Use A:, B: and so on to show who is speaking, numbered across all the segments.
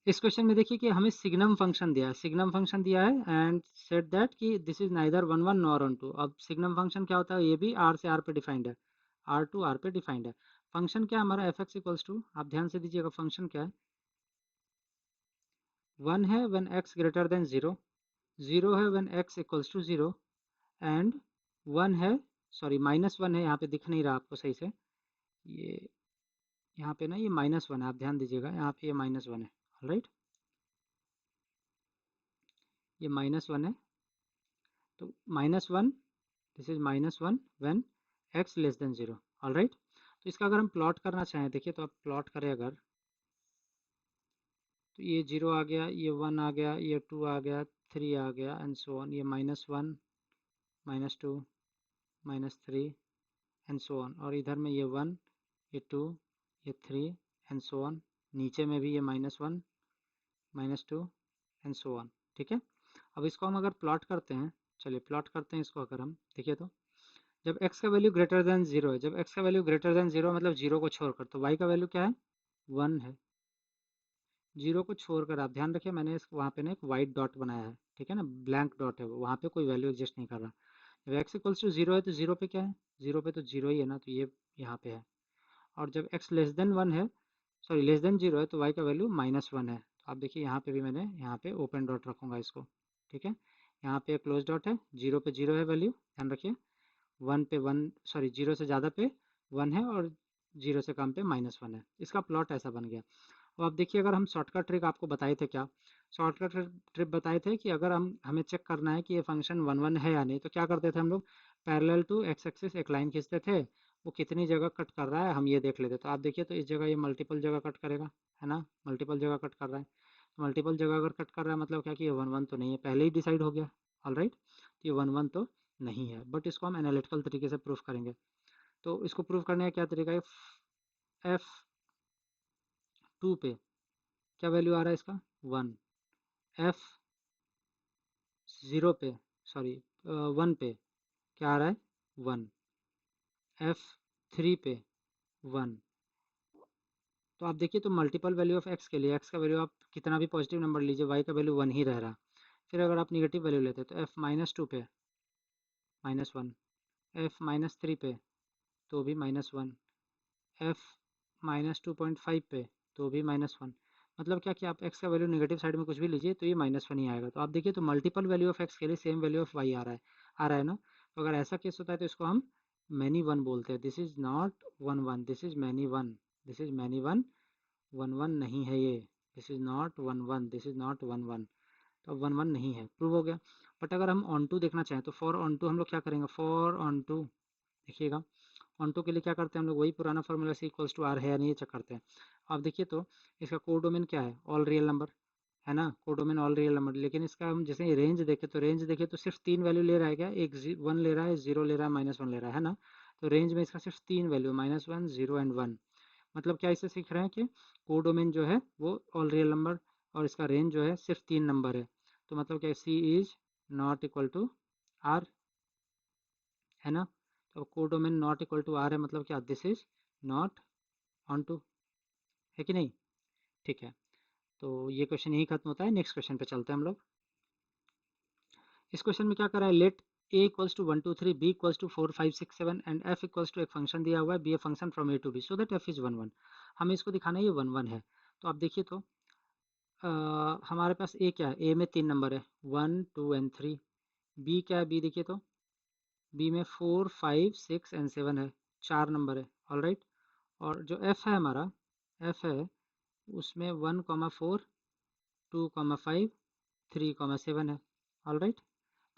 A: इस क्वेश्चन में देखिए कि हमें सिग्नम फंक्शन दिया है, सिग्नम फंक्शन दिया है एंड सेट दैट कि this is neither 1 1 nor on 2। अब सिग्नम फंक्शन क्या होता है, ये भी आर से आर पे डिफाइंड है, आर टू आर पे डिफाइंड है। फंक्शन क्या है हमारा, एफ एक्स इक्वल्स टू, आप ध्यान से दीजिएगा फंक्शन क्या है, 1 है व्हेन एक्स ग्रेटर देन 0, 0 है when x equals to 0 and 1 है, सॉरी -1 है, यहाँ पे दिख नहीं रहा आपको सही से, ये यहाँ पे ना ये -1 है, आप ध्यान दीजिएगा यहाँ पे ये -1 है, ऑलराइट, ये -1 है, तो -1, this is -1 when x less than 0, alright. तो इसका अगर हम प्लॉट करना चाहें, देखिए तो आप प्लॉट करें अगर, तो ये 0 आ गया, ये 1 आ गया, ये 2 आ गया, 3 आ गया एंड सो ऑन, ये -1 -2 -3 एंड सो ऑन, और इधर में ये 1 ये 2 ये 3 एंड सो ऑन, नीचे में भी ये -1 -2 एंड सो ऑन, ठीक है। अब इसको हम अगर प्लॉट करते हैं, चलिए प्लॉट करते हैं इसको, अगर हम देखिए तो जब x का वैल्यू ग्रेटर देन 0 है, जब x का वैल्यू ग्रेटर देन 0 मतलब 0 को छोड़कर, तो y का वैल्यू क्या है, 1 है। 0 को छोड़कर आप ध्यान रखिए, मैंने इस वहाँ पे ना एक वाइट डॉट बनाया है, ठीक है ना, ब्लैंक डॉट है वो, वहाँ पे कोई वैल्यू एग्जिस्ट नहीं कर रहा। जब x इक्वल्स टू 0 है तो 0 पे क्या है, 0 पे तो 0 ही है ना, तो ये यहाँ पे है। और जब x लेस देन 1 है, सॉरी लेस देन 0 है, तो y का वैल्यू -1 है। तो आप देखिए यहाँ पे भी मैंने यहाँ पे ओपन डॉट रखूँगा इसको, ठीक है। यहाँ पे क्लोज डॉट है, 0 पे 0 है वैल्यू, ध्यान रखिए, 1 पे 1, सॉरी 0 से ज़्यादा पे 1 है और 0 से कम पे -1 है। इसका प्लॉट ऐसा बन गया। और अब देखिए, अगर हम शॉर्टकट ट्रिक आपको बताए थे, क्या शॉर्टकट ट्रिक बताए थे कि अगर हमें चेक करना है कि ये फंक्शन 1 1 है या नहीं, तो क्या करते थे हम लोग, पैरेलल टू एक्स एक्सिस एक लाइन खींचते थे, वो कितनी जगह कट कर रहा है हम ये देख लेते। तो आप देखिए, तो इस जगह ये मल्टीपल जगह कट करेगा, है ना, मल्टीपल जगह कट कर रहा है। तो मल्टीपल जगह अगर कट कर रहा है मतलब क्या कि ये 1 1 तो नहीं है, पहले ही डिसाइड हो गया, ऑलराइट। तो ये 1 1 तो नहीं है, बट इसको हम एनालिटिकल तरीके से प्रूफ करेंगे। तो इसको प्रूफ करने का क्या तरीका है, एफ 2 पे क्या वैल्यू आ रहा है इसका, 1, एफ 0 पे, सॉरी 1 पे क्या आ रहा है, 1, एफ 3 पे 1। तो आप देखिए, तो मल्टीपल वैल्यू ऑफ एक्स के लिए, एक्स का वैल्यू आप कितना भी पॉजिटिव नंबर लीजिए, वाई का वैल्यू 1 ही रह रहा। फिर अगर आप निगेटिव वैल्यू लेते हैं तो एफ -2 पे -1, एफ -3 पे तो भी -1, एफ -2.5 पे तो भी -1। मतलब क्या कि आप x का वैल्यू नेगेटिव साइड में कुछ भी लीजिए तो ये -1 ही आएगा। तो आप देखिए, तो मल्टीपल वैल्यू ऑफ x के लिए सेम वैल्यू ऑफ y आ रहा है ना। तो अगर ऐसा केस होता है तो इसको हम मैनी वन बोलते हैं, this is not 1 1, this is many one, this is many one, 1 1 नहीं है ये, this is not 1 1, this is not 1 1। तो 1 1 नहीं है, प्रूव हो गया। बट अगर हम ऑन टू देखना चाहें तो फॉर ऑन टू हम लोग क्या करेंगे, फॉर ऑन टू देखिएगा, ऑन टू के लिए क्या करते हैं हम लोग, वही पुराना फॉर्मूला से इक्वल्स टू आर है या नहीं ये चेक करते हैं। आप देखिए, तो इसका कोडोमेन क्या है, ऑल रियल नंबर, है ना, कोडोमेन ऑल रियल नंबर। लेकिन इसका हम जैसे रेंज देखें, तो रेंज देखें तो सिर्फ 3 वैल्यू ले रहा है क्या, एक 1 ले रहा है, 0 ले रहा है, -1 ले रहा है ना। तो रेंज में इसका सिर्फ 3 वैल्यू, -1 0 एंड 1। मतलब क्या इससे सीख रहे हैं कि कोडोमेन जो है वो ऑल रियल नंबर, और इसका रेंज जो है सिर्फ 3 नंबर है। तो मतलब क्या, C is not equal to R, है ना। तो codomain not equal to R है, मतलब क्या, this is not onto, है कि नहीं, ठीक है। तो ये क्वेश्चन यही खत्म होता है, नेक्स्ट क्वेश्चन पे चलते हैं हम लोग। इस क्वेश्चन में क्या कर रहा है, let a equals to 1 2 3, b equals to 4 5 6 7 and f equals to, एक फंक्शन दिया हुआ है be a function from a to b so that f is 1 1। हमें इसको दिखाना है ये 1 1 है। तो आप देखिए, तो हमारे पास a क्या है, a में 3 नंबर है, 1 2 एंड 3। b क्या है, b देखिए तो b में 4 5 6 एंड 7 है, 4 नंबर है, ऑलराइट। और जो f है हमारा, f है उसमें 1,4 2,5 3,7 है, ऑलराइट।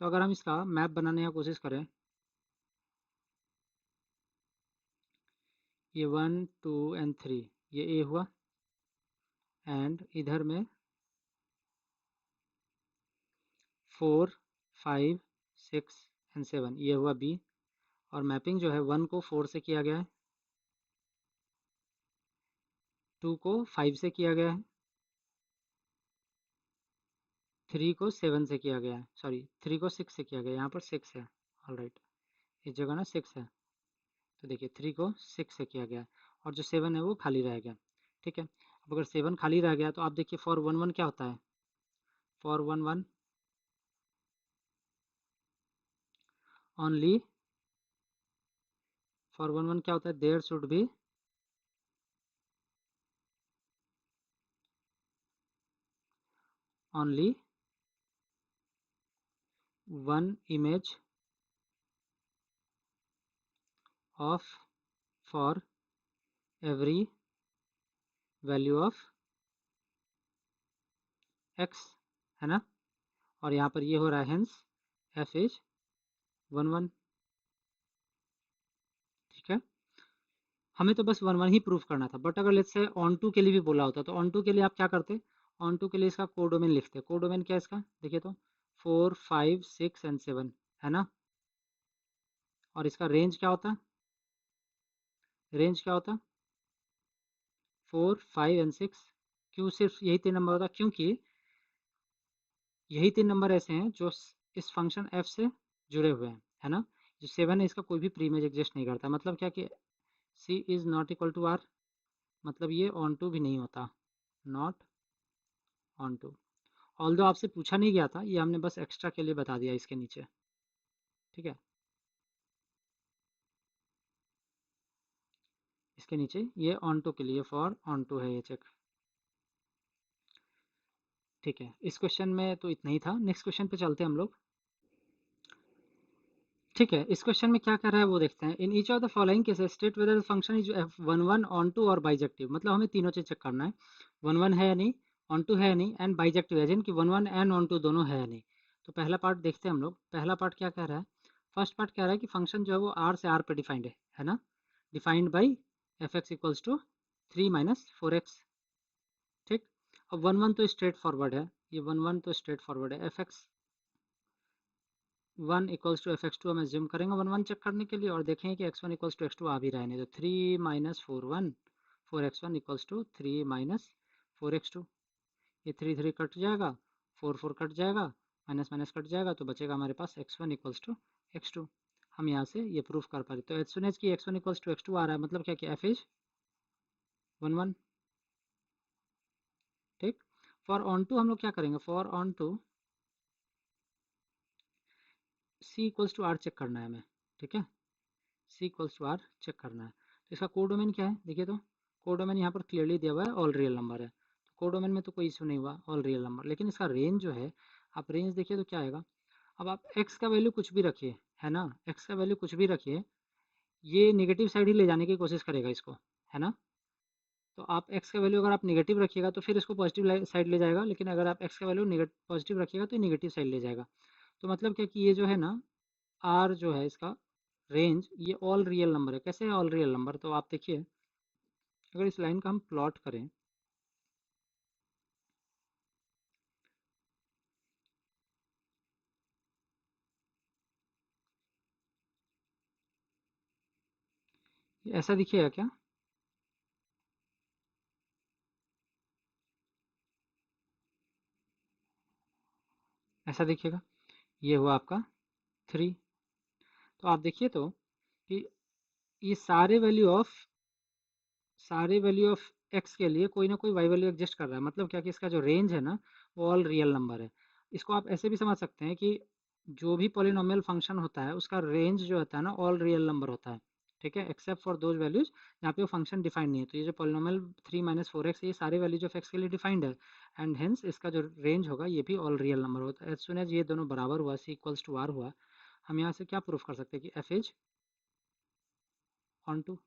A: तो अगर हम इसका मैप बनाने की कोशिश करें, ये 1 2 एंड 3 ये ए हुआ, एंड इधर में 4 5 6 एंड 7 ये हुआ बी। और मैपिंग जो है 1 को 4 से किया गया है, 2 को 5 से किया गया है, 3 को 7 से किया गया है, सॉरी 3 को 6 से किया गया है, यहाँ पर 6 है, ऑलराइट, इस जगह ना 6 है। तो देखिए 3 को 6 से किया गया है और जो 7 है वो खाली रह गया, ठीक है। अब अगर 7 खाली रह गया तो आप देखिए फॉर 1 1 क्या होता है, फॉर 1 1 ओनली, फॉर 1 1 क्या होता है, there should be only one image of for every value of x, है ना। और यहाँ पर ये हो रहा है हेंस एफ इज 1 1, ठीक है। हमें तो बस 1 1 ही प्रूफ करना था, बट अगर लेट्स से ऑन टू के लिए भी बोला होता तो ऑन टू के लिए आप क्या करते, ऑन टू के लिए इसका कोडोमेन लिखते। कोडोमेन क्या है इसका, देखिए तो 4 5 6 एंड 7, है ना। और इसका रेंज क्या होता, रेंज क्या होता 4 5 एंड 6। क्यों सिर्फ यही 3 नंबर होता, क्योंकि यही 3 नंबर ऐसे हैं जो इस फंक्शन एफ से जुड़े हुए हैं, है ना। जो 7 है इसका कोई भी प्रीमेज एग्जिस्ट नहीं करता, मतलब क्या कि C is not equal to R, मतलब ये ऑन टू भी नहीं होता, नॉट ऑन टू। ऑल्दो आपसे पूछा नहीं गया था, ये हमने बस एक्स्ट्रा के लिए बता दिया इसके नीचे, ठीक है। इसके नीचे ये ऑन टू के लिए, फॉर ऑन टू है ये चेक, ठीक है। इस क्वेश्चन में तो इतना ही था, नेक्स्ट क्वेश्चन पे चलते हैं हम लोग, ठीक है। इस क्वेश्चन में क्या कर रहा है वो देखते हैं। In each of the following cases state whether the function is one one onto और बाइजेक्टिव, मतलब हमें तीनों चीज चेक करना है, 1 1 है या नहीं, ऑन टू है या नहीं, एंड बाइजेक्टिव है जिन कि 1 1 एंड ऑन टू दोनों है या नहीं। तो पहला पार्ट देखते हैं हम लोग। पहला पार्ट क्या कह रहा है, फर्स्ट पार्ट कह रहा है कि फंक्शन जो है वो आर से आर पे डिफाइंड है ना, defined by f x equals to 3 - 4x, ठीक। अब 1 1 तो स्ट्रेट फॉरवर्ड है, ये 1 1 तो स्ट्रेट फॉरवर्ड है, f x 1 equals to F x two हम एज्यूम करेंगे 1 1 चेक करने के लिए, और देखेंगे कि x1 इक्वल्स टू x2 आ भी रहा है, नहीं तो 3 - 4 1 4x1 इक्वल्स टू 3 - 4x2, ये 3 3 कट जाएगा, 4 4 कट जाएगा, माइनस माइनस कट जाएगा, तो बचेगा हमारे पास x1 इक्वल्स टू x2। हम यहाँ से ये प्रूफ कर पा रहे, तो एज सुन एज की x1 इक्वल्स टू x2 आ रहा है, मतलब क्या कि f इज 1 1, ठीक। फॉर ऑन टू हम लोग क्या करेंगे, for onto c equals to R check करना है हमें, ठीक है। C equals to R check करना है, तो इसका कोडोमेन क्या है, देखिए तो कोडोमेन यहाँ पर क्लियरली दिया हुआ है, ऑल रियल नंबर है, तो कोडोमेन में तो कोई इशू नहीं हुआ, ऑल रियल नंबर। लेकिन इसका रेंज जो है, आप रेंज देखिए तो क्या आएगा। अब आप x का वैल्यू कुछ भी रखिए, है ना, x का वैल्यू कुछ भी रखिए, ये नेगेटिव साइड ही ले जाने की कोशिश करेगा इसको, है ना। तो आप x का वैल्यू अगर आप नेगेटिव रखिएगा तो फिर इसको पॉजिटिव साइड ले जाएगा, लेकिन अगर आप x का वैल्यू पॉजिटिव रखिएगा तो नेगेटिव साइड ले जाएगा। तो मतलब क्या कि ये जो है ना, आर जो है इसका रेंज, ये ऑल रियल नंबर है। कैसे है ऑल रियल नंबर, तो आप देखिए अगर इस लाइन का हम प्लॉट करें, ये ऐसा दिखेगा क्या, ऐसा दिखेगा, ये हुआ आपका 3। तो आप देखिए तो कि ये सारे वैल्यू ऑफ एक्स के लिए कोई ना कोई वाई वैल्यू एग्जिस्ट कर रहा है, मतलब क्या कि इसका जो रेंज है ना वो ऑल रियल नंबर है। इसको आप ऐसे भी समझ सकते हैं कि जो भी पॉलिनोमियल फंक्शन होता है उसका रेंज जो होता है ना ऑल रियल नंबर होता है, ठीक है, एक्सेप्ट फॉर दोज वैल्यूज जहाँ पे वो फंक्शन डिफाइंड नहीं है। तो ये जो पॉलिनोमियल 3 - 4x, ये सारे वैल्यूज ऑफ एक्स के लिए डिफाइंड है, एंड हेंस इसका जो रेंज होगा ये भी ऑल रियल नंबर होता है। एज सुन एज ये दोनों बराबर हुआ, सी इक्वल्स टू आर हुआ, हम यहाँ से क्या प्रूफ कर सकते हैं कि एफ इज ऑन टू,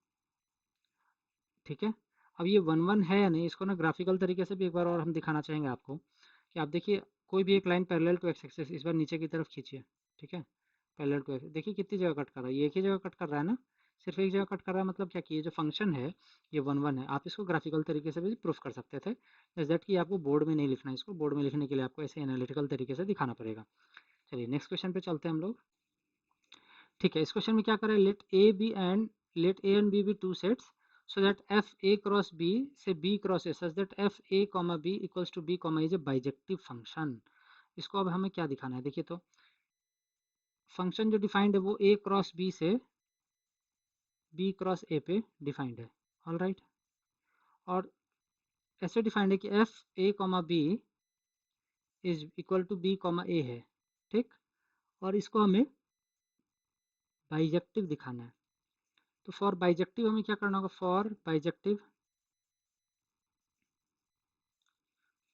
A: ठीक है। अब ये 1 1 है या नहीं, इसको ना ग्राफिकल तरीके से भी एक बार और हम दिखाना चाहेंगे आपको, कि आप देखिए कोई भी एक line parallel to x axis इस बार नीचे की तरफ खींचिए, ठीक है। पैरेलल टू एक्स, देखिए कितनी जगह कट कर रहा है, ये एक ही जगह कट कर रहा है ना, सिर्फ एक जगह कट कर रहा है, मतलब क्या कि ये जो फंक्शन है ये 1 1 है। आप इसको ग्राफिकल तरीके से भी प्रूफ कर सकते थे, जैसे दैट कि आपको बोर्ड में नहीं लिखना है, इसको बोर्ड में लिखने के लिए आपको ऐसे एनालिटिकल तरीके से दिखाना पड़ेगा। चलिए नेक्स्ट क्वेश्चन पे चलते हैं हम लोग, ठीक है। इस क्वेश्चन में क्या करें, let A and B two sets so that F A cross B से B cross A such that F A comma B equals to B comma is a bijective function. इसको अब हमें क्या दिखाना है, देखिए तो फंक्शन जो डिफाइंड है वो ए क्रॉस बी से बी क्रॉस ए पे डिफाइंड है, ऑल राइट। और ऐसे डिफाइंड है कि F A comma B is equal to B comma ए है, ठीक। और इसको हमें बाइजेक्टिव दिखाना है। तो फॉर बाइजेक्टिव हमें क्या करना होगा, for bijective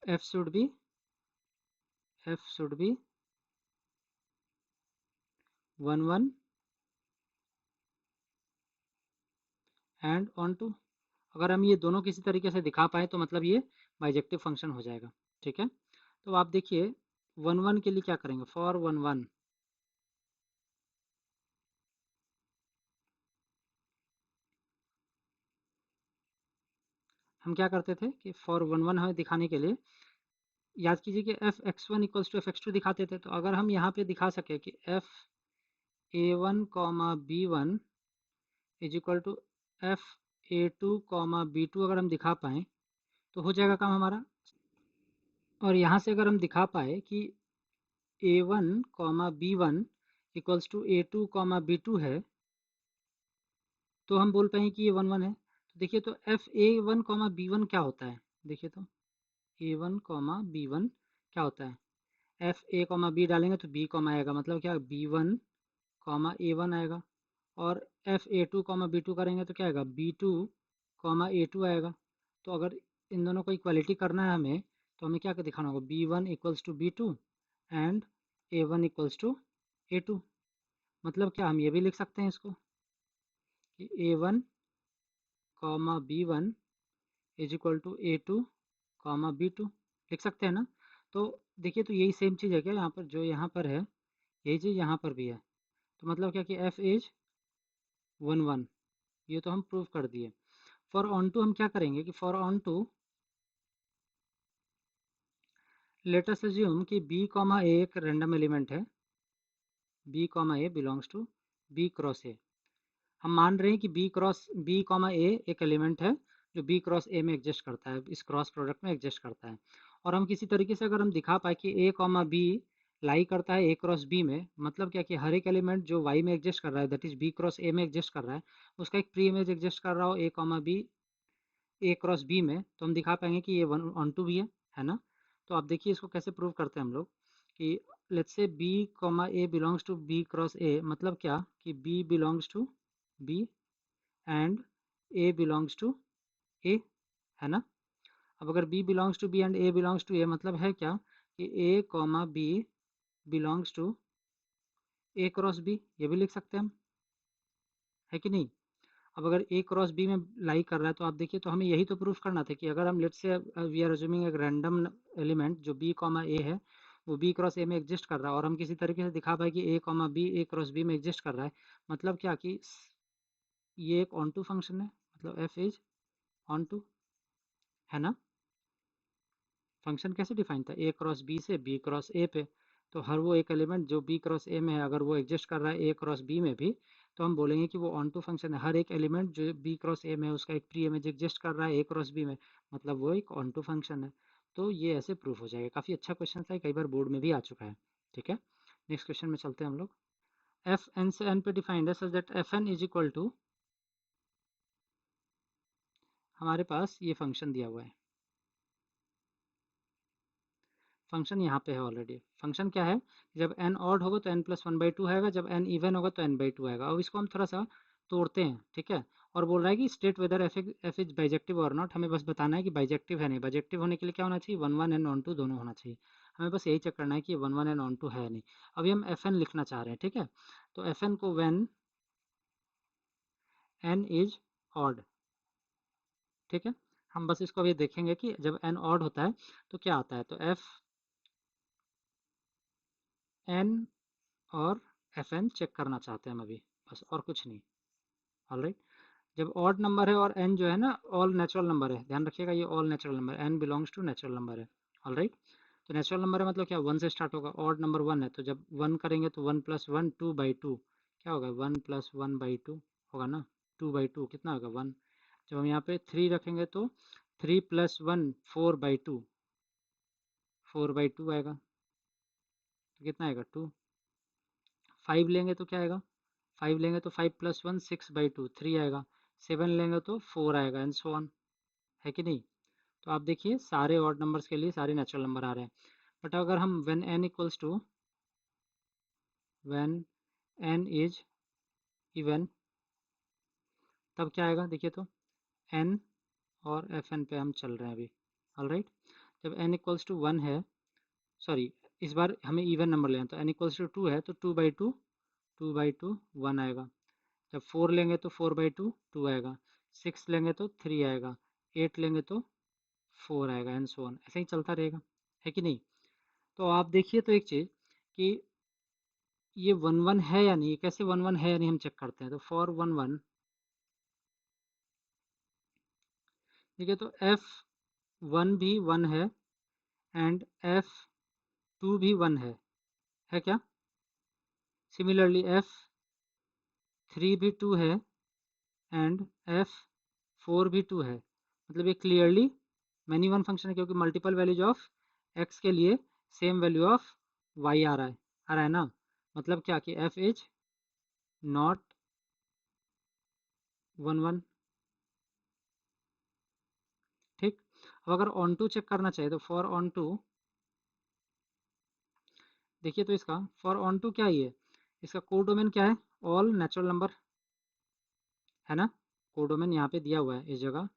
A: f should be 1 1 and onto. अगर हम ये दोनों किसी तरीके से दिखा पाए तो मतलब ये बाइजेक्टिव फंक्शन हो जाएगा, ठीक है। तो आप देखिए 1 1 के लिए क्या करेंगे, फॉर 1 1 हम क्या करते थे कि फॉर 1 1 हमें दिखाने के लिए याद कीजिए कि f x one equals to F x two दिखाते थे। तो अगर हम यहाँ पे दिखा सके कि F a one comma B one is equal to f a two comma B two, अगर हम दिखा पाएँ तो हो जाएगा काम हमारा। और यहाँ से अगर हम दिखा पाए कि A one comma B one equals to A two comma B two है, तो हम बोल पाएंगे कि ये 1 1 है। तो देखिए तो f a one comma B one क्या होता है, देखिए तो a one comma B one क्या होता है, एफ ए कॉमा बी डालेंगे तो बी कॉमा आएगा, मतलब क्या b one comma a one आएगा। और f a two comma B two करेंगे तो क्या आएगा, b two comma a two आएगा। तो अगर इन दोनों को इक्वालिटी करना है हमें, तो हमें क्या दिखाना होगा, b one equals to b two and a one equals to A two. मतलब क्या हम ये भी लिख सकते हैं इसको कि A one comma B one is equal to A two comma B two, लिख सकते हैं ना। तो देखिए तो यही सेम चीज़ है क्या यहाँ पर, जो यहाँ पर है यही चीज़ यहाँ पर भी है। तो मतलब क्या कि एफ इज 1 1, ये तो हम प्रूव कर दिए। फॉर ऑन टू हम क्या करेंगे कि for onto let us assume कि बी कॉमा ए एक रैंडम एलिमेंट है, b comma A belongs to B cross A. हम मान रहे हैं कि बी कॉमा ए एक एलिमेंट है जो बी क्रॉस ए में एग्जिस्ट करता है, इस क्रॉस प्रोडक्ट में एग्जिस्ट करता है। और हम किसी तरीके से अगर हम दिखा पाए कि ए कॉमा बी लाई करता है ए क्रॉस बी में, मतलब क्या कि हर एक एलिमेंट जो वाई में एग्जिस्ट कर रहा है that is B cross A में एग्जिस्ट कर रहा है, उसका एक प्री इमेज एग्जिस्ट कर रहा हो ए कॉमा बी ए क्रॉस बी में, तो हम दिखा पाएंगे कि ये वन ऑन टू भी है ना। तो आप देखिए इसको कैसे प्रूव करते हैं हम लोग कि let's say B comma A belongs to B cross A, मतलब क्या कि B belongs to B and A belongs to A, है ना। अब अगर B belongs to B and A belongs to A, मतलब है क्या कि A comma B belongs to A cross B, ये भी लिख सकते हैं हम, है कि नहीं। अब अगर ए क्रॉस बी में लाई कर रहा है तो आप देखिए तो हमें यही तो प्रूफ करना था कि अगर हम let's say we are assuming एक रैंडम एलिमेंट जो बी कॉमा ए है वो बी क्रॉस ए में एग्जिस्ट कर रहा है, और हम किसी तरीके से दिखा पाए कि A comma B A cross B में एग्जिस्ट कर रहा है, मतलब क्या कि ये एक ऑन टू फंक्शन है, मतलब एफ इज ऑन टू, है ना। फंक्शन कैसे डिफाइन था, ए क्रॉस बी से बी क्रॉस ए पे। तो हर वो एक एलिमेंट जो बी क्रॉस ए में है अगर वो एग्जिस्ट कर रहा है ए क्रॉस बी में भी, तो हम बोलेंगे कि वो ऑन टू फंक्शन है। हर एक एलिमेंट जो बी क्रॉस ए में है उसका एक प्री इमेज एग्जिस्ट कर रहा है ए क्रॉस बी में, मतलब वो एक ऑन टू फंक्शन है। तो ये ऐसे प्रूफ हो जाएगा। काफ़ी अच्छा क्वेश्चन था, कई बार बोर्ड में भी आ चुका है, ठीक है। नेक्स्ट क्वेश्चन में चलते हैं हम लोग। एफ एन से एन पे डिफाइंड है such that f n is equal to, हमारे पास ये फंक्शन दिया हुआ है, फंक्शन यहाँ पे है ऑलरेडी। फंक्शन क्या है, जब n ऑड होगा तो n plus one by two आएगा, जब n इवन होगा तो n बाई टू आएगा। अब इसको हम थोड़ा सा तोड़ते हैं, ठीक है। और बोल रहा है कि state whether F is bijective और नॉट, हमें बस बताना है कि बाइजेक्टिव है नहीं। बाइजेक्टिव होने के लिए क्या होना चाहिए, 1 1 एंड ऑन टू दोनों होना चाहिए। हमें बस यही चेक करना है कि 1 1 एंड ऑन टू है नहीं। अभी हम एफ एन लिखना चाह रहे हैं, ठीक है। तो एफ एन को व्हेन n इज ऑड, ठीक है। हम बस इसको अभी देखेंगे कि जब n ऑड होता है तो क्या आता है। तो एफ एन और एफ एन चेक करना चाहते हैं हम अभी, बस और कुछ नहीं। ऑलराइट, जब ऑड नंबर है और एन जो है ना ऑल नेचुरल नंबर है, ध्यान रखिएगा ये all natural number, n belongs to natural number है। ऑलराइट, तो नेचुरल नंबर है मतलब क्या, वन से स्टार्ट होगा। ऑड नंबर वन है तो जब वन करेंगे तो one plus one two by two क्या होगा, one plus one by two होगा ना, टू बाई टू कितना होगा वन। जब हम यहाँ पे थ्री रखेंगे तो three plus one four by two, four by two आएगा, तो कितना आएगा टू। फाइव लेंगे तो क्या आएगा, फाइव लेंगे तो five plus one six by two three आएगा, सेवन लेंगे तो फोर आएगा एंड सो ऑन, है कि नहीं। तो आप देखिए सारे ऑड नंबर्स के लिए सारे नेचुरल नंबर आ रहे हैं। बट अगर हम व्हेन n इज इवन, तब क्या आएगा देखिए तो n और fn पे हम चल रहे हैं अभी। ऑलराइट, जब n इक्वल्स टू 1 है, सॉरी इस बार हमें इवन नंबर लेना, तो n इक्वल्स टू 2 है तो 2/2 1 आएगा। जब 4 लेंगे तो 4/2 2 आएगा, 6 लेंगे तो 3 आएगा, 8 लेंगे तो 4 आएगा, एंड सो ऑन, ऐसे ही चलता रहेगा, है कि नहीं। तो आप देखिए तो एक चीज़ कि ये 1 1 है या नहीं, कैसे 1 1 है या नहीं हम चेक करते हैं। तो फॉर 1 1 ठीक है, तो F1 भी 1 है एंड F2 भी 1 है क्या। सिमिलरली F3 भी 2 है एंड F4 भी 2 है। मतलब ये क्लियरली मैनी वन फंक्शन है, क्योंकि मल्टीपल वैल्यूज ऑफ x के लिए सेम वैल्यू ऑफ y आ रहा है ना। मतलब क्या कि f इज नॉट 1 1। ठीक, अब अगर ऑन टू चेक करना चाहिए तो फॉर ऑन टू देखिए, तो इसका फॉर ऑन टू क्या ही है, इसका कोडोमेन क्या है, ऑल नेचुरल नंबर है ना। कोडोमेन यहाँ पे दिया हुआ है, इस जगह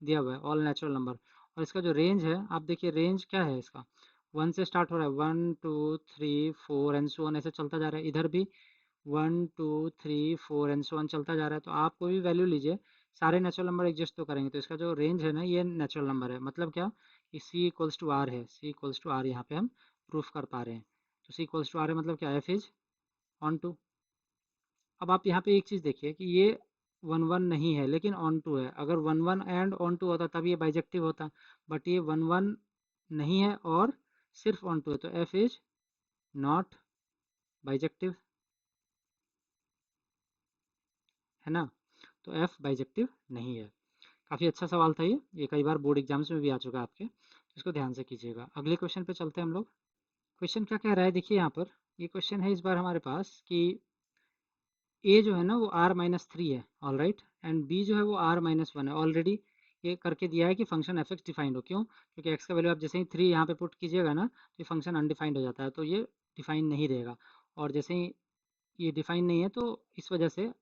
A: दिया हुआ है ऑल नेचुरल नंबर। और इसका जो रेंज है आप देखिए, रेंज क्या है इसका, 1 से स्टार्ट हो रहा है, 1 2 3 4 एंड सो ऑन, ऐसे चलता जा रहा है। इधर भी 1 2 3 4 एंड सो ऑन चलता जा रहा है। तो आप कोई भी वैल्यू लीजिए, सारे नेचुरल नंबर एग्जिस्ट तो करेंगे। तो इसका जो रेंज है ना, ये नेचुरल नंबर है। मतलब क्या कि सी इक्वल्स टू आर है, सी इक्वल्स टू आर यहाँ पे हम प्रूफ कर पा रहे हैं। तो सी इक्वल्स टू आर है, मतलब क्या, एफ इज ऑन टू। अब आप यहाँ पे एक चीज़ देखिए कि ये 1 1 नहीं है लेकिन ऑन टू है। अगर 1 1 एंड ऑन टू होता तब ये बाइजेक्टिव होता, बट ये 1 1 नहीं है और सिर्फ ऑन टू है, तो एफ इज नॉट बाइजेक्टिव, है ना। तो एफ बाइजेक्टिव नहीं है। काफ़ी अच्छा सवाल था ये कई बार बोर्ड एग्जाम्स में भी आ चुका है आपके, तो इसको ध्यान से कीजिएगा। अगले क्वेश्चन पे चलते हैं हम लोग। क्वेश्चन क्या कह रहा है देखिए यहाँ पर, ये क्वेश्चन है इस बार हमारे पास कि ए जो है ना वो r-3 है, ऑल राइट, एंड बी जो है वो r-1 है। ऑलरेडी ये करके दिया है कि फंक्शन एफ एक्स डिफाइंड हो। क्यों, क्योंकि एक्स का वैल्यू आप जैसे ही 3 यहाँ पे पुट कीजिएगा ना, तो ये फंक्शन अनडिफाइंड हो जाता है, तो ये डिफाइन नहीं रहेगा। और जैसे ही ये डिफाइन नहीं है, तो इस वजह से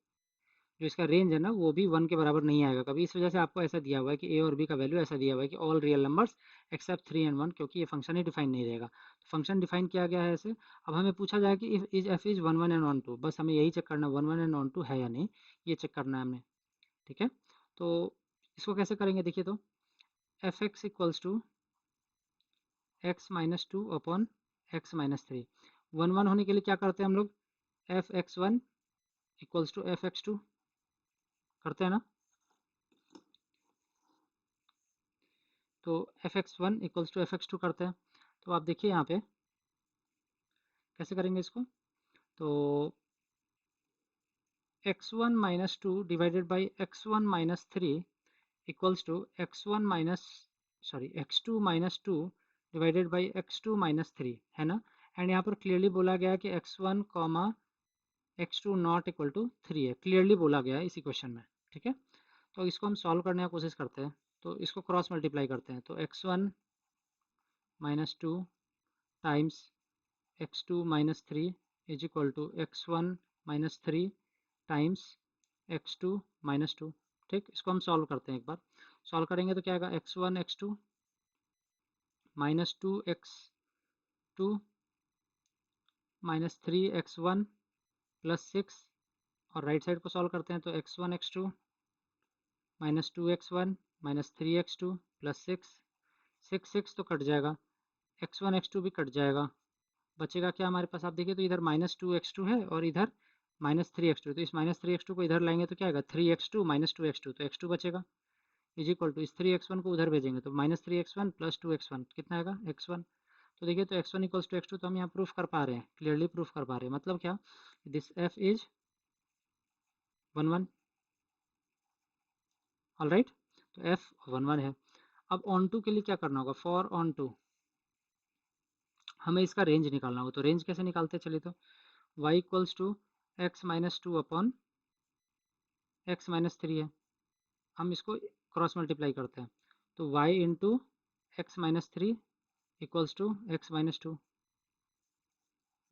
A: जो इसका रेंज है ना वो भी 1 के बराबर नहीं आएगा कभी। इस वजह से आपको ऐसा दिया हुआ है कि ए और बी का वैल्यू ऐसा दिया हुआ है कि all real numbers accept 3 and 1, क्योंकि ये फंक्शन ही डिफाइन नहीं रहेगा। तो फंक्शन डिफाइन किया गया है ऐसे। अब हमें पूछा जाए कि if is F is 1 1 and 1 2, बस हमें यही चेक करना है 1 1 एंड 1 2 है या नहीं, ये चेक करना है हमें। ठीक है, तो इसको कैसे करेंगे देखिए, तो F x equals to x-2 upon x-3। 1 1 होने के लिए क्या करते हैं हम लोग, f(x1) इक्वल्स टू f(x2) करते हैं ना। तो f(x1) इक्वल्स टू f(x2) करते हैं। तो आप देखिए यहाँ पे कैसे करेंगे इसको, तो x1 minus 2 divided by x1-3 equals to x2 minus 2 divided by x2-3, है ना। एंड यहाँ पर क्लियरली बोला गया है कि x1 x2 not equal to 3 है, क्लियरली बोला गया है इसी क्वेश्चन में। ठीक है, तो इसको हम सॉल्व करने की कोशिश करते हैं। तो इसको क्रॉस मल्टीप्लाई करते हैं, तो x1 minus 2 times x2-3 is equal to x1-3 times x2-2। ठीक, इसको हम सॉल्व करते हैं। एक बार सॉल्व करेंगे तो क्या आएगा, x1 x2 minus 2 x2 minus 3 x1 plus 6। और राइट साइड को सॉल्व करते हैं, तो x1 x2 minus 2x1 minus 3x2 plus 6 तो कट जाएगा, x1 x2 भी कट जाएगा। बचेगा क्या हमारे पास, आप देखिए तो इधर -2x2 है और इधर -3x2, तो इस -3x2 को इधर लाएंगे तो क्या आएगा, 3x2 -2x2, तो x2 बचेगा इज इक्वल टू इस 3x1 को उधर भेजेंगे तो -3x1 प्लस 2x1 कितना आएगा, x1। तो देखिए तो x1 इक्वल्स टू x2, तो हम यहाँ प्रूफ कर पा रहे हैं, क्लियरली प्रूफ कर पा रहे हैं। मतलब क्या, this f is 1 1, all right. तो f 1 1 है। अब ऑन टू के लिए क्या करना होगा, फॉर ऑन टू हमें इसका रेंज निकालना होगा। तो रेंज कैसे निकालते हैं, चलिए तो y equals to x-2 upon x-3 है। हम इसको क्रॉस मल्टीप्लाई करते हैं, तो y into x minus three equals to x minus two,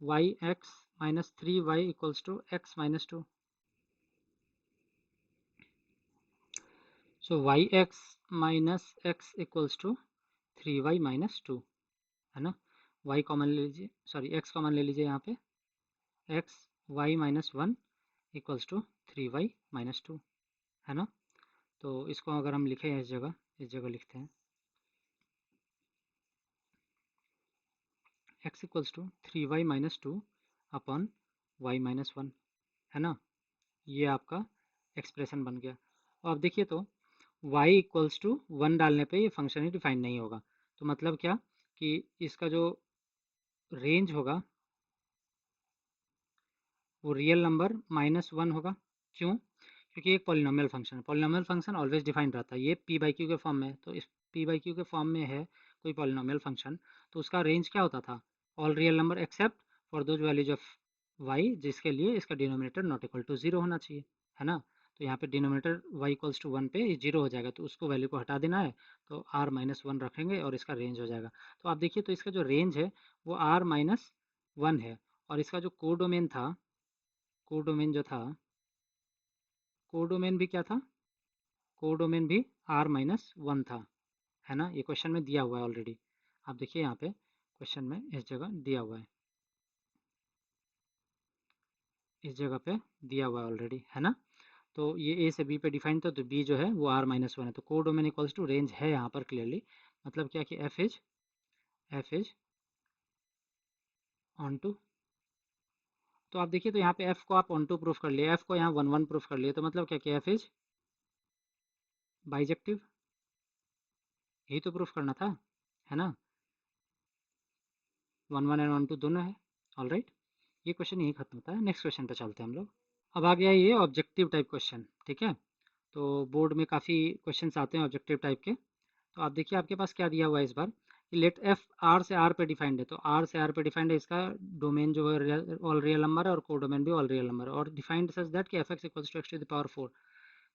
A: y x minus three y equals to x minus two. So y x minus x equals to three y minus two, है ना। y common ले लीजिए, sorry x common ले लीजिए यहाँ पे, x y minus one equals to three y minus two, है ना। तो इसको अगर हम लिखें इस जगह लिखते हैं x equals to three y minus two upon y minus one, है ना। ये आपका एक्सप्रेशन बन गया। और अब देखिए तो y इक्वल्स टू वन डालने पे ये फंक्शन ही डिफाइन नहीं होगा। तो मतलब क्या कि इसका जो रेंज होगा वो रियल नंबर माइनस वन होगा। क्यों? क्योंकि एक पॉलिनोमियल फंक्शन है, पॉलिनोमियल फंक्शन ऑलवेज डिफाइन रहता है। ये पी बाई क्यू के फॉर्म में है, तो इस पी बाई क्यू के फॉर्म में है कोई पॉलिनोमियल फंक्शन, तो उसका रेंज क्या होता था? All real number except for those values of y जिसके लिए इसका denominator not equal to zero होना चाहिए, है ना। तो यहाँ पे denominator y equals to one पे जीरो हो जाएगा, तो उसको वैल्यू को हटा देना है, तो आर माइनस वन रखेंगे और इसका रेंज हो जाएगा। तो आप देखिए तो इसका जो रेंज है वो आर माइनस वन है, और इसका जो कोडोमेन था, कोडोमेन जो था, कोडोमेन भी क्या था? कोडोमेन भी आर माइनस वन था, है ना। ये क्वेश्चन में दिया हुआ है ऑलरेडी, आप देखिए यहाँ पे क्वेश्चन में इस जगह दिया हुआ है, इस जगह पे दिया हुआ है ऑलरेडी, है ना। तो ये ए से बी पे डिफाइन था, तो बी जो है वो आर माइनस वन है, तो कोडोमेन इक्वल्स टू रेंज है यहाँ पर क्लियरली। मतलब क्या कि एफ इज ऑन टू। तो आप देखिए तो यहाँ पे एफ को आप ऑन टू प्रूफ कर लिए, एफ को यहाँ वन वन प्रूफ कर लिए, तो मतलब क्या कि एफ इज बाइजेक्टिव, यही तो प्रूफ करना था, है ना। One one and one two दोनों है। ऑल राइट, ये क्वेश्चन यही खत्म होता है। नेक्स्ट क्वेश्चन पे चलते हैं हम लोग। अब आ गया ये ऑब्जेक्टिव टाइप क्वेश्चन, ठीक है। तो बोर्ड में काफ़ी क्वेश्चन आते हैं ऑब्जेक्टिव टाइप के। तो आप देखिए आपके पास क्या दिया हुआ है इस बार, कि लेट एफ आर से आर पे डिफाइंड है, तो आर से आर पे डिफाइंड है, इसका डोमेन जो है ऑल रियल नंबर है और को डोमेन भी ऑल रियल नंबर है, और डिफाइंड सच दैट कि f x equals to x to the power four.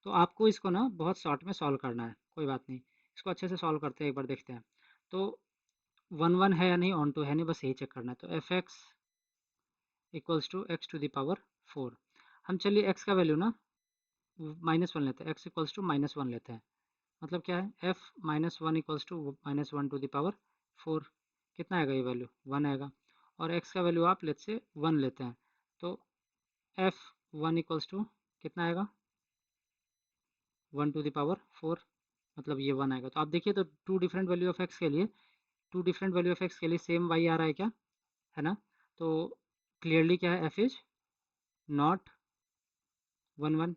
A: तो आपको इसको ना बहुत शॉर्ट में सॉल्व करना है, कोई बात नहीं, इसको अच्छे से सॉल्व करते हैं, एक बार देखते हैं। तो वन वन है या नहीं, ऑन टू है नहीं, बस यही चेक करना है। तो F x equals to x to the power four. हम चलिए एक्स का वैल्यू ना माइनस वन लेते हैं, x equals to minus one लेते हैं। मतलब क्या है, f minus one equals to minus one to the power four. कितना आएगा ये वैल्यू? वन आएगा। और एक्स का वैल्यू आप लेट से वन लेते हैं, तो एफ वन इक्वल्स टू कितना आएगा? One to the power four, मतलब ये वन आएगा। तो आप देखिए तो two different value of x के लिए, two different value of x के लिए सेम वाई आ रहा है क्या, है ना। तो क्लियरली क्या है, F is not one one,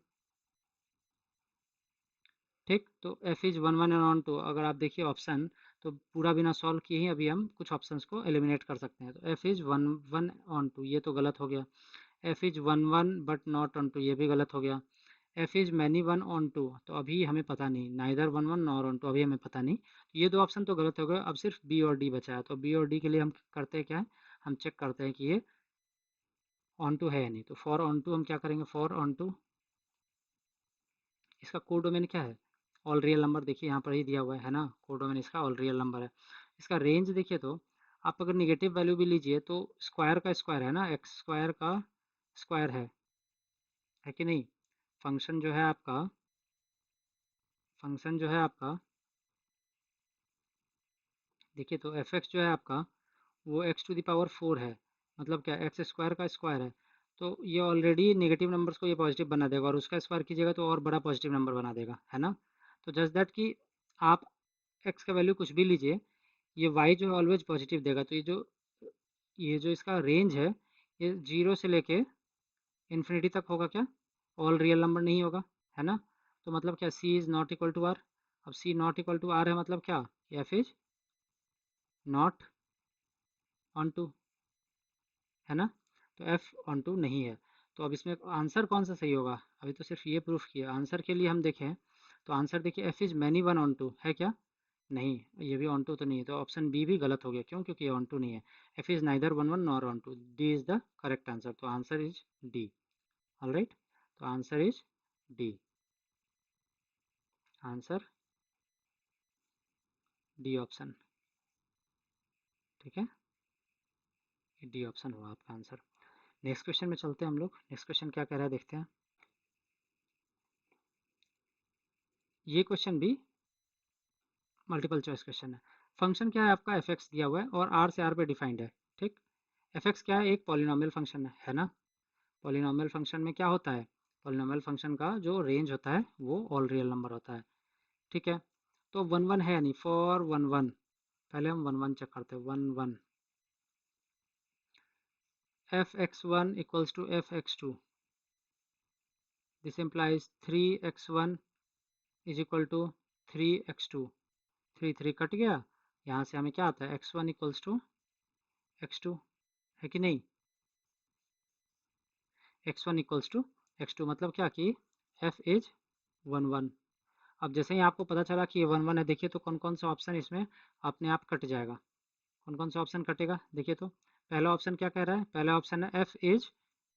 A: ठीक। तो f is one one and onto, अगर आप देखिए ऑप्शन, तो पूरा बिना सॉल्व किए ही अभी हम कुछ ऑप्शंस को एलिमिनेट कर सकते हैं। तो f is one one onto, ये तो गलत हो गया। F is one one but not onto, ये भी गलत हो गया। F is many one onto, तो अभी हमें पता नहीं, neither one one nor onto, अभी हमें पता नहीं। तो ये दो ऑप्शन तो गलत हो गए, अब सिर्फ बी और डी बचा है। तो बी और डी के लिए हम करते हैं क्या है, हम चेक करते हैं कि ये ऑन टू है या नहीं। तो फॉर ऑन टू हम क्या करेंगे, फॉर ऑन टू, इसका कोड डोमेन क्या है? ऑल रियल नंबर, देखिए यहाँ पर ही दिया हुआ है ना, कोड डोमेन इसका ऑल रियल नंबर है। इसका रेंज देखिए तो आप अगर निगेटिव वैल्यू भी लीजिए तो स्क्वायर का स्क्वायर है ना, एक्स स्क्वायर का स्क्वायर है कि नहीं। फंक्शन जो है आपका, फंक्शन जो है आपका, देखिए तो एफ एक्स जो है आपका वो x to the power four है, मतलब क्या, एक्स स्क्वायर का स्क्वायर है। तो ये ऑलरेडी नेगेटिव नंबर्स को ये पॉजिटिव बना देगा, और उसका स्क्वायर कीजिएगा तो और बड़ा पॉजिटिव नंबर बना देगा, है ना। तो जस्ट दैट कि आप एक्स का वैल्यू कुछ भी लीजिए, ये वाई जो है ऑलवेज पॉजिटिव देगा। तो ये जो इसका रेंज है, ये जीरो से लेके इन्फिनिटी तक होगा क्या, ऑल रियल नंबर नहीं होगा, है ना। तो मतलब क्या, C is not equal to R. अब C not equal to R है, मतलब क्या, F is not onto, है ना। तो एफ ऑन टू नहीं है। तो अब इसमें आंसर कौन सा सही होगा, अभी तो सिर्फ ये प्रूफ किया। आंसर के लिए हम देखें तो आंसर देखिए, f is many one onto है क्या, नहीं, ये भी ऑन टू तो नहीं है। तो ऑप्शन बी भी गलत हो गया, क्यों, क्योंकि ये ऑन टू नहीं है। F is neither one one nor onto, D is the correct answer. तो answer is D. All right, तो answer is D, answer D option, ठीक है, डी ऑप्शन हुआ आपका आंसर। नेक्स्ट क्वेश्चन में चलते हैं हम लोग। नेक्स्ट क्वेश्चन क्या कह रहा है देखते हैं। ये क्वेश्चन भी मल्टीपल चॉइस क्वेश्चन है। फंक्शन क्या है आपका, एफ एक्स दिया हुआ है और आर से आर पे डिफाइंड है, ठीक। एफ एक्स क्या है, एक पॉलिनॉमियल फंक्शन है ना। पॉलिनॉमियल फंक्शन में क्या होता है, पॉलिनॉमियल फंक्शन का जो रेंज होता है वो ऑल रियल नंबर होता है, ठीक है। तो वन वन है यानी फॉर वन वन, पहले हम वन वन चेक करते हैं। One one F x one equals to F x two, this implies three X one is equal to three X two, three three कट गया, यहाँ से हमें क्या आता है, X one equals to x two, है कि नहीं। X one equals to x two मतलब क्या कि एफ इज वन वन। अब जैसे ही आपको पता चला कि ये वन वन है, देखिए तो कौन कौन सा ऑप्शन इसमें अपने आप कट जाएगा। कौन कौन सा ऑप्शन कटेगा देखिए तो। पहला ऑप्शन क्या कह रहा है, पहला ऑप्शन है F is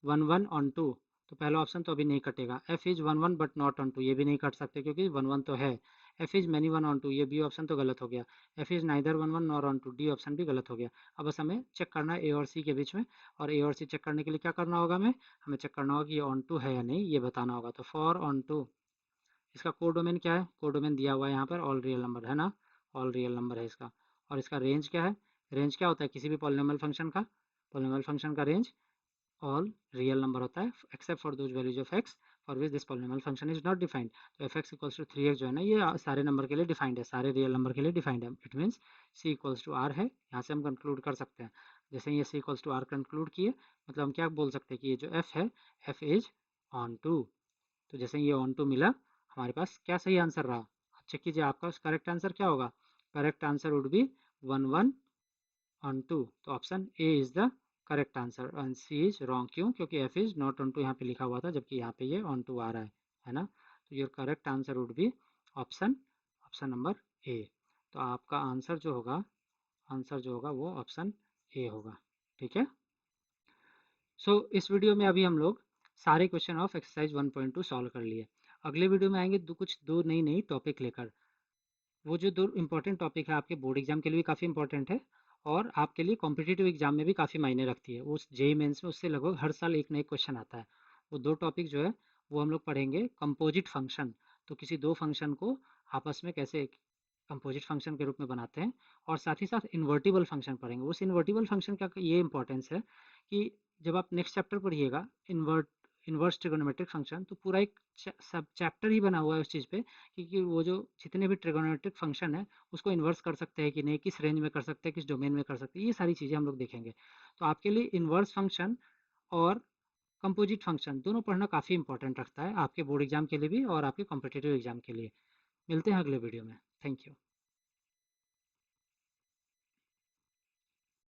A: one one onto, तो पहला ऑप्शन तो अभी नहीं कटेगा। F is one one but not onto, ये भी नहीं कट सकते क्योंकि वन वन तो है। F is many one onto, ये बी ऑप्शन तो गलत हो गया। F is neither one one nor onto, D option भी गलत हो गया। अब बस हमें चेक करना है ए और सी के बीच में, और ए और सी चेक करने के लिए क्या करना होगा, हमें चेक करना होगा कि ये ऑन टू है या नहीं, ये बताना होगा। तो फॉर ऑन टू, इसका कोड डोमेन क्या है, कोड डोमेन दिया हुआ है यहाँ पर ऑल रियल नंबर, है ना, ऑल रियल नंबर है इसका। और इसका रेंज क्या है, रेंज क्या होता है किसी भी पॉलिनॉमियल फंक्शन का, पॉलिनॉमियल फंक्शन का रेंज ऑल रियल नंबर होता है except for those values of X for which this polynomial function is not defined. तो F x equals to three X जो है ना, ये सारे नंबर के लिए डिफाइंड है, सारे रियल नंबर के लिए डिफाइंड है। It means C equals to R है, यहाँ से हम कंक्लूड कर सकते हैं। जैसे ये सी इक्वल्स टू आर कंक्लूड किए, मतलब हम क्या बोल सकते हैं कि ये जो एफ है, एफ इज ऑन टू। तो जैसे ये ऑन टू मिला, हमारे पास क्या सही आंसर रहा, चेक कीजिए आपका करेक्ट आंसर क्या होगा। Correct answer would be one one onto, तो option A is the correct answer and C is wrong. क्यों, क्योंकि F is not onto यहाँ पे लिखा हुआ था, जबकि यहाँ पे ये ऑन टू आ रहा है ना। तो your correct answer would B option, option number A. तो आपका आंसर जो होगा, आंसर जो होगा वो ऑप्शन ए होगा, ठीक है। इस वीडियो में अभी हम लोग सारे क्वेश्चन ऑफ एक्सरसाइज 1.2 सॉल्व कर लिए। अगले वीडियो में आएंगे कुछ दो नई नई टॉपिक लेकर। वो जो दो इंपॉर्टेंट टॉपिक है आपके बोर्ड एग्जाम के लिए भी काफ़ी इंपॉर्टेंट है, और आपके लिए कॉम्पिटिटिव एग्जाम में भी काफ़ी मायने रखती है। उस जेई मेंस में उससे लगभग हर साल एक नए क्वेश्चन आता है। वो दो टॉपिक जो है वो हम लोग पढ़ेंगे, कंपोजिट फंक्शन, तो किसी दो फंक्शन को आपस में कैसे कंपोजिट फंक्शन के रूप में बनाते हैं, और साथ ही साथ इन्वर्टिबल फंक्शन पढ़ेंगे। उस इन्वर्टिबल फंक्शन का ये इंपॉर्टेंस है कि जब आप नेक्स्ट चैप्टर पढ़िएगा इन्वर्स ट्रिगोनोमेट्रिक फंक्शन, तो पूरा एक सब चैप्टर ही बना हुआ है उस चीज़ पे, क्योंकि वो जो जितने भी ट्रिगोनोमेट्रिक फंक्शन है उसको इन्वर्स कर सकते हैं कि नहीं, किस रेंज में कर सकते हैं, किस डोमेन में कर सकते हैं, ये सारी चीज़ें हम लोग देखेंगे। तो आपके लिए इन्वर्स फंक्शन और कंपोजिट फंक्शन दोनों पढ़ना काफ़ी इंपॉर्टेंट रखता है, आपके बोर्ड एग्जाम के लिए भी और आपके कॉम्पिटिटिव एग्जाम के लिए। मिलते हैं अगले वीडियो में। Thank you.